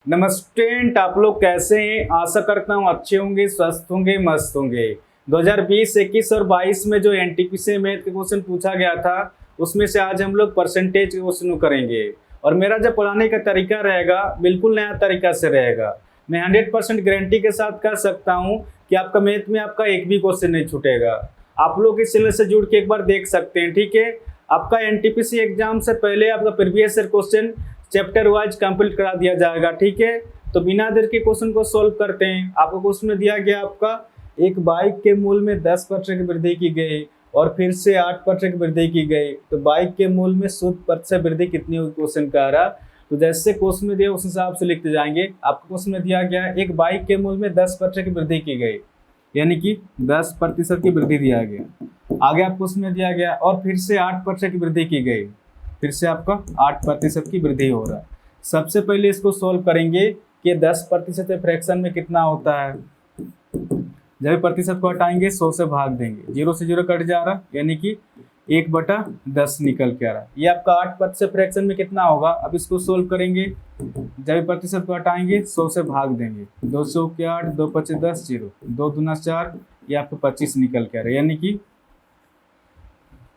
नमस्ते, आप लोग कैसे हैं? आशा करता हूँ अच्छे होंगे, स्वस्थ होंगे, मस्त होंगे। 2020, 21 और 22 में जो एनटीपीसी मैथ के क्वेश्चन पूछा गया था, उसमें से आज हम लोग परसेंटेज के क्वेश्चन करेंगे। और मेरा जो पढ़ाने का तरीका रहेगा, बिल्कुल नया तरीका से रहेगा। मैं 100% गारंटी के साथ कह सकता हूँ कि आपका मैथ में आपका एक भी क्वेश्चन नहीं छूटेगा। आप लोग इस चैनल से जुड़ के एक बार देख सकते हैं, ठीक है। आपका एनटीपीसी एग्जाम से पहले आपका previous year question chapter wise complete करा दिया जाएगा, ठीक है। तो बिना देर के क्वेश्चन को सॉल्व करते हैं। आपको क्वेश्चन में दिया गया आपका एक बाइक के मूल्य में 10% की वृद्धि की गई और फिर से 8% की वृद्धि की गई, तो बाइक के मूल्य में शुद्ध प्रतिशत वृद्धि कितनी होगी, क्वेश्चन कह रहा। तो जैसे क्वेश्चन में दिया उस हिसाब से लिखते जाएंगे। आपको क्वेश्चन में दिया गया एक बाइक के मूल्य में 10% की वृद्धि की गई, यानी कि 10% की वृद्धि दिया गया। आगे आपको उसमें दिया गया और फिर से 8% की वृद्धि की गई, फिर से आपका 8% की वृद्धि हो रहा है। सबसे पहले इसको सोल्व करेंगे कि 10% फ्रैक्शन में कितना होता है। जब प्रतिशत को हटाएंगे 100 से भाग देंगे, 0 से 0 कट जा रहा, यानी कि 1/10 निकल के आ रहा। ये आपका 8% फ्रैक्शन में कितना होगा। अब इसको सोल्व करेंगे, जब प्रतिशत को हटाएंगे 100 से भाग देंगे, 200 के 8, 2 5 10, 0, 2 दूना 4, ये आपको 25 निकल के आ रहा है, यानी कि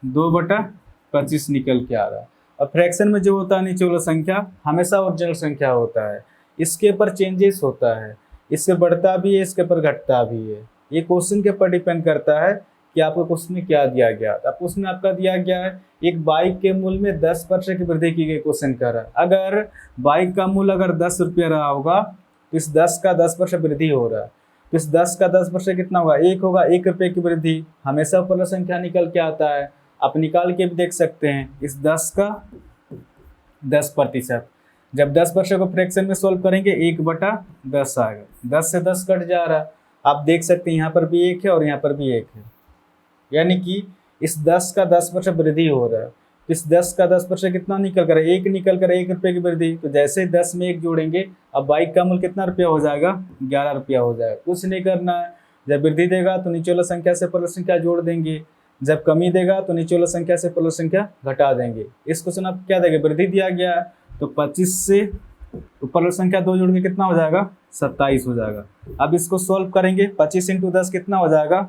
2/25 निकल के आ रहा है। अब फ्रैक्शन में जो होता है नीचे वाला संख्या हमेशा ओरिजिनल संख्या होता है, इसके ऊपर चेंजेस होता है, इससे बढ़ता भी है, इसके ऊपर घटता भी है। ये क्वेश्चन के ऊपर डिपेंड करता है कि आपको क्वेश्चन में क्या दिया गया। अब क्वेश्चन में आपका दिया गया है एक बाइक के मूल्य में 10% की वृद्धि की गई, क्वेश्चन कर रहा है। अगर बाइक का मूल्य अगर 10 रुपया रहा होगा तो इस 10 का 10% वृद्धि हो रहा है, तो इस 10 का 10% कितना होगा, 1 होगा। 1 रुपये की वृद्धि हमेशा ऊपर संख्या निकल के आता है, आप निकाल के भी देख सकते हैं। इस 10 का 10%, जब 10% को फ्रैक्शन में सोल्व करेंगे 1/10 आएगा, 10 से 10 कट जा रहा है। आप देख सकते हैं यहाँ पर भी 1 है और यहाँ पर भी 1 है, यानी कि इस 10 का 10% वृद्धि हो रहा है। इस 10 का 10% कितना निकल कर, 1 निकल कर 1 रुपये की वृद्धि। तो जैसे 10 में 1 जोड़ेंगे, अब बाइक का मूल्य कितना रुपया हो जाएगा, 11 रुपया हो जाएगा। कुछ नहीं करना है, जब वृद्धि देगा तो नीचे वाला संख्या से ऊपर संख्या जोड़ देंगे, जब कमी देगा तो नीचे वाला संख्या से ऊपर संख्या घटा देंगे। इस क्वेश्चन आप क्या देंगे, वृद्धि दिया गया है तो 25 से ऊपर संख्या 2 जोड़ के कितना हो जाएगा, 27 हो जाएगा। अब इसको सोल्व करेंगे, 25 × 10 कितना हो जाएगा,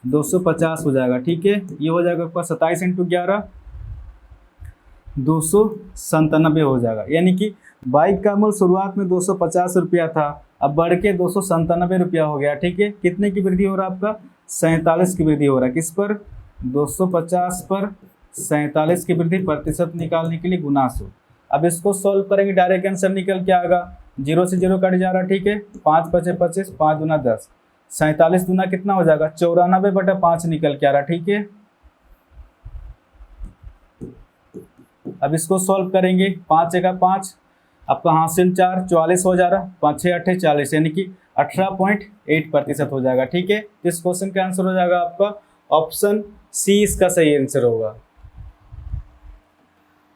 250 हो जाएगा, ठीक है। ये हो जाएगा आपका 27 × 11 297 हो जाएगा, यानी कि बाइक का मूल्य शुरुआत में 250 रुपया था, अब बढ़ के 297 रुपया हो गया, ठीक है। कितने की वृद्धि हो रहा है आपका, 47 की वृद्धि हो रहा है। किस पर, 250 पर 47 की वृद्धि, प्रतिशत निकालने के लिए गुना 100। अब इसको सॉल्व करेंगे, डायरेक्ट आंसर निकल के आएगा, 0 से 0 कट जा रहा, ठीक है। 5 × 5 = 25, 5 दूना 10, 47 दूना कितना हो जाएगा, 94/5 निकल के आ रहा, ठीक है। अब इसको सॉल्व करेंगे, 5 × 5 आपका हासिल 4, 44 हो जा रहा, 5 × 6 = 8, 40, यानी कि 18.8% हो जाएगा, ठीक है। इस क्वेश्चन का आंसर हो जाएगा आपका ऑप्शन सी, इसका सही आंसर होगा।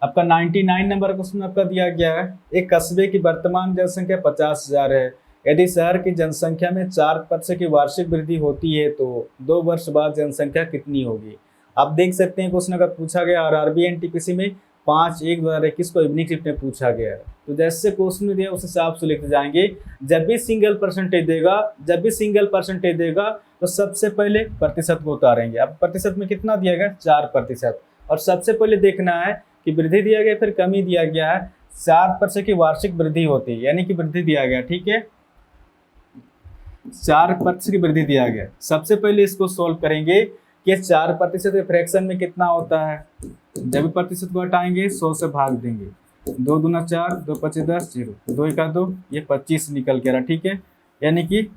आपका 99 नंबर क्वेश्चन आपका दिया गया है एक कस्बे की वर्तमान जनसंख्या 50,000 है। यदि शहर की जनसंख्या में 4% की वार्षिक वृद्धि होती है तो 2 वर्ष बाद जनसंख्या कितनी होगी। आप देख सकते हैं क्वेश्चन अगर पूछा गया आरआरबी एनटीपीसी में 5/1/2021 को इवनिंग शिफ्ट में पूछा गया है, तो जैसे क्वेश्चन में दिया उस हिसाब से लिखते जाएंगे। जब भी सिंगल परसेंटेज देगा तो सबसे पहले प्रतिशत को उतारेंगे। अब प्रतिशत में कितना दिया गया, 4%, और सबसे पहले देखना है कि वृद्धि दिया गया फिर कमी दिया गया है, 4% की वार्षिक वृद्धि होती है, यानी कि वृद्धि दिया गया, ठीक है। 4% की वृद्धि दिया गया। सबसे पहले इसको सोल्व करेंगे कि 4% के फ्रैक्शन में कितना होता है। जब प्रतिशत को हटाएंगे 100 से भाग देंगे, 2 दूना 4, 2 5 10, 0, 2 × 2, ये 25 निकल के आ रहा, ठीक है, यानी कि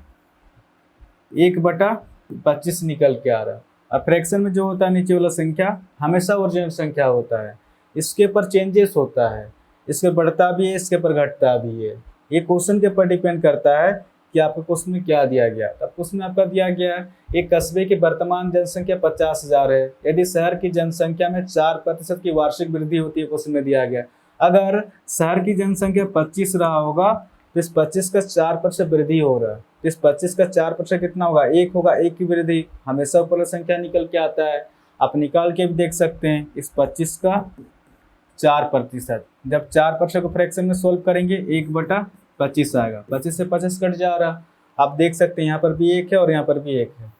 1/25 निकल के आ रहा। अब फ्रैक्शन में जो होता है नीचे वाला संख्या हमेशा ओरिजिनल संख्या होता है, इसके ऊपर चेंजेस होता है, इसके बढ़ता भी है, इसके ऊपर घटता भी है। ये क्वेश्चन के ऊपर डिपेंड करता है कि आपको क्वेश्चन में क्या दिया गया। तब क्वेश्चन में आपका दिया गया है एक कस्बे की वर्तमान जनसंख्या 50,000 है। यदि शहर की जनसंख्या में 4% की वार्षिक वृद्धि होती है, क्वेश्चन में दिया गया। अगर शहर की जनसंख्या 25 रहा होगा तो इस 25 का 4% वृद्धि हो रहा है, तो इस 25 का 4% कितना होगा, 1 होगा। 1 की वृद्धि हमेशा ऊपर संख्या निकल के आता है, आप निकाल के भी देख सकते हैं। इस 25 का 4%, जब 4% को फ्रैक्शन में सोल्व करेंगे 1/25 25 आएगा, 25 से 25 कट जा रहा। आप देख सकते हैं यहाँ पर भी 1 है और यहाँ पर भी 1 है,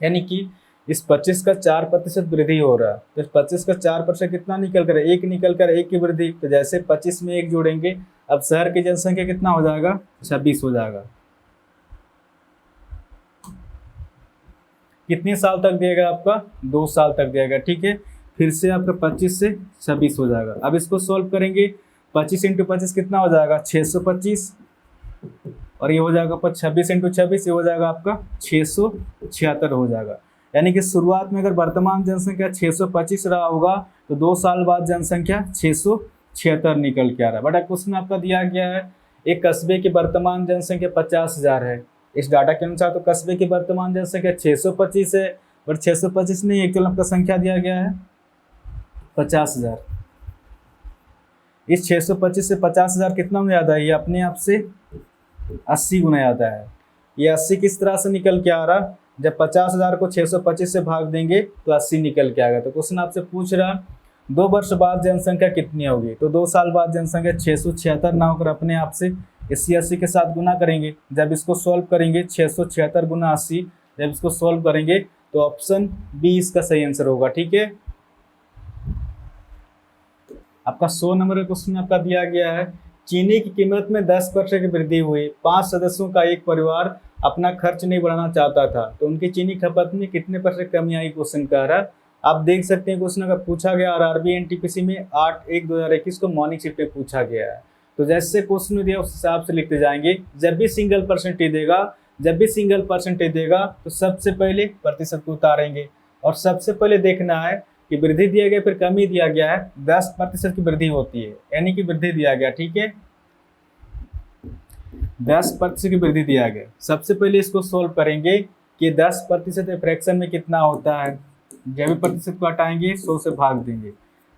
यानी कि इस 25 का 4% वृद्धि हो रहा है। तो 25 का 4% कितना निकल कर, 1 निकल कर 1 की वृद्धि। तो जैसे 25 में 1 जोड़ेंगे, अब शहर की जनसंख्या कितना हो जाएगा, 26 हो जाएगा। कितने साल तक दिएगा आपका, 2 साल तक दिएगा, ठीक है। फिर से आपका 25 से 26 हो जाएगा। अब इसको सॉल्व करेंगे, 25 × 25 कितना हो जाएगा, 625, और ये हो जाएगा 26 × 26, ये हो जाएगा आपका 676 हो जाएगा। यानी कि शुरुआत में अगर वर्तमान जनसंख्या 625 रहा होगा तो 2 साल बाद जनसंख्या 676 निकल के आ रहा है। बट क्वेश्चन आपका दिया गया है एक कस्बे की वर्तमान जनसंख्या 50,000 है। इस डाटा के अनुसार तो कस्बे की वर्तमान जनसंख्या 625 है, पर 625 नहीं, एक्चुअल आपका संख्या दिया गया है 50,000। इस 625 से 50,000 कितना में आता है, ये अपने आप से 80 गुना आता है। ये 80 किस तरह से निकल के आ रहा, जब 50,000 को 625 से भाग देंगे तो 80 निकल के आएगा। तो क्वेश्चन आपसे पूछ रहा 2 वर्ष बाद जनसंख्या कितनी होगी, तो 2 साल बाद जनसंख्या 676 ना होकर अपने आप से इसी 80 के साथ गुना करेंगे। जब इसको सॉल्व करेंगे 676 गुना 80, जब इसको सॉल्व करेंगे तो ऑप्शन बी इसका सही आंसर होगा, ठीक है। आपका 100 नंबर का क्वेश्चन आपका दिया गया है, चीनी की कीमत में 10% की वृद्धि हुई, 5 सदस्यों का एक परिवार अपना खर्च नहीं बढ़ाना चाहता था, तो उनकी चीनी खपत में कितने % कमी आई, क्वेश्चन कह रहा है। आप देख सकते हैं क्वेश्चन अगर पूछा गया आरआरबी एनटीपीसी में 8/1/2021 को मॉर्निंग शिफ्ट में पूछा गया है। तो जैसे क्वेश्चन दिया उस हिसाब से लिखते जाएंगे। जब भी सिंगल परसेंटेज देगा तो सबसे पहले प्रतिशत को उतारेंगे, और सबसे पहले देखना है कि वृद्धि दिया गया फिर कमी दिया गया है, 10% की वृद्धि होती है, यानी कि वृद्धि दिया गया, ठीक है, 10% की वृद्धि दिया गया। सबसे पहले इसको सोल्व करेंगे कि 10% फ्रैक्शन में कितना होता है। जब भी प्रतिशत को हटाएंगे 100 से भाग देंगे,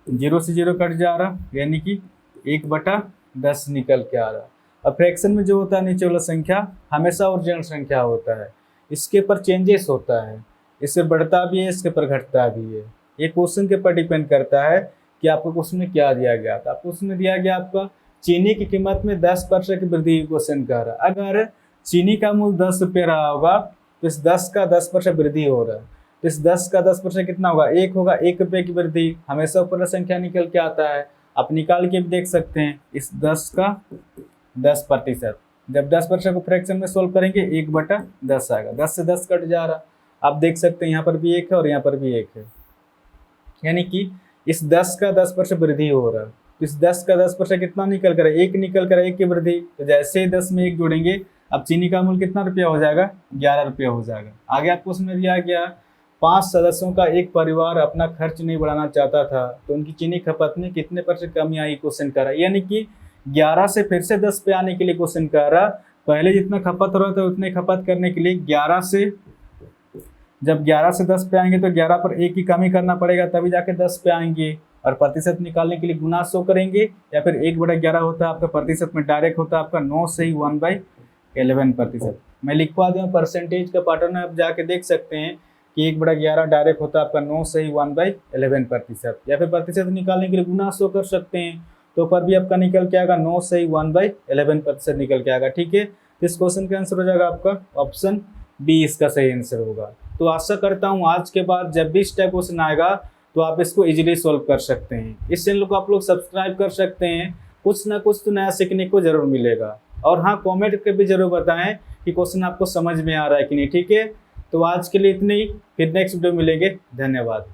0 से 0 कट जा रहा, यानी कि 1/10 निकल के आ रहा। अब फ्रैक्शन में जो होता है नीचे वाला संख्या हमेशा ओरिजिनल संख्या होता है, इसके पर चेंजेस होता है, इससे बढ़ता भी है, इसके पर घटता भी है। ये क्वेश्चन के पर डिपेंड करता है कि आपको क्वेश्चन में क्या दिया गया था। क्वेश्चन में दिया गया आपका चीनी की कीमत में 10% की वृद्धि क्वेश्चन कर रहा है। अगर चीनी का मूल्य 10 रुपये रहा होगा तो इस 10 का 10% वृद्धि हो रहा है, तो इस 10 का 10% कितना होगा, 1 होगा। 1 रुपये की वृद्धि हमेशा ऊपर संख्या निकल के आता है, आप निकाल के भी देख सकते हैं। इस 10 का 10%, जब 10% को फ्रैक्शन में सोल्व करेंगे 1/10 आएगा, 10 से 10 कट जा रहा। आप देख सकते हैं यहाँ पर भी 1 है और यहाँ पर भी 1 है, यानी कि इस 10 का 10% वृद्धि हो रहा है। तो इस 10 का 10% कितना निकल कर, 1 निकल कर 1 की वृद्धि। तो जैसे ही 10 में 1 जोड़ेंगे, अब चीनी का मूल्य कितना रुपया हो जाएगा, 11 रुपया हो जाएगा। आगे आपको उसमें दिया गया 5 सदस्यों का एक परिवार अपना खर्च नहीं बढ़ाना चाहता था, तो उनकी चीनी खपत में कितने % कमी आई, क्वेश्चन कर रहा है। यानी कि 11 से फिर से 10 पे आने के लिए क्वेश्चन कर रहा, पहले जितना खपत हो रहा था उतने खपत करने के लिए 11 से, जब 11 से 10 पे आएंगे तो 11 पर 1 की कमी करना पड़ेगा, तभी जाके 10 पे आएंगे। और प्रतिशत निकालने के लिए गुना 100 करेंगे, या फिर 1/11 होता है आपका, प्रतिशत में डायरेक्ट होता है आपका 9 से ही 1/11%। मैं लिखवा दूँ परसेंटेज का पैटर्न, आप जाके देख सकते हैं कि 1/11 डायरेक्ट होता है आपका 9 से ही 1/11%, या फिर प्रतिशत निकालने के लिए गुना 100 कर सकते हैं, तो पर भी आपका निकल के आएगा 9 से ही 1/11% निकल के आएगा, ठीक है। इस क्वेश्चन का आंसर हो जाएगा आपका ऑप्शन बी, इसका सही आंसर होगा। तो आशा करता हूँ आज के बाद जब भी इस टाइप क्वेश्चन आएगा तो आप इसको इजीली सॉल्व कर सकते हैं। इस चैनल को आप लोग सब्सक्राइब कर सकते हैं, कुछ ना कुछ तो नया सीखने को जरूर मिलेगा। और हाँ, कमेंट करके भी जरूर बताएं कि क्वेश्चन आपको समझ में आ रहा है कि नहीं, ठीक है। तो आज के लिए इतने ही, फिर नेक्स्ट वीडियो मिलेंगे। धन्यवाद।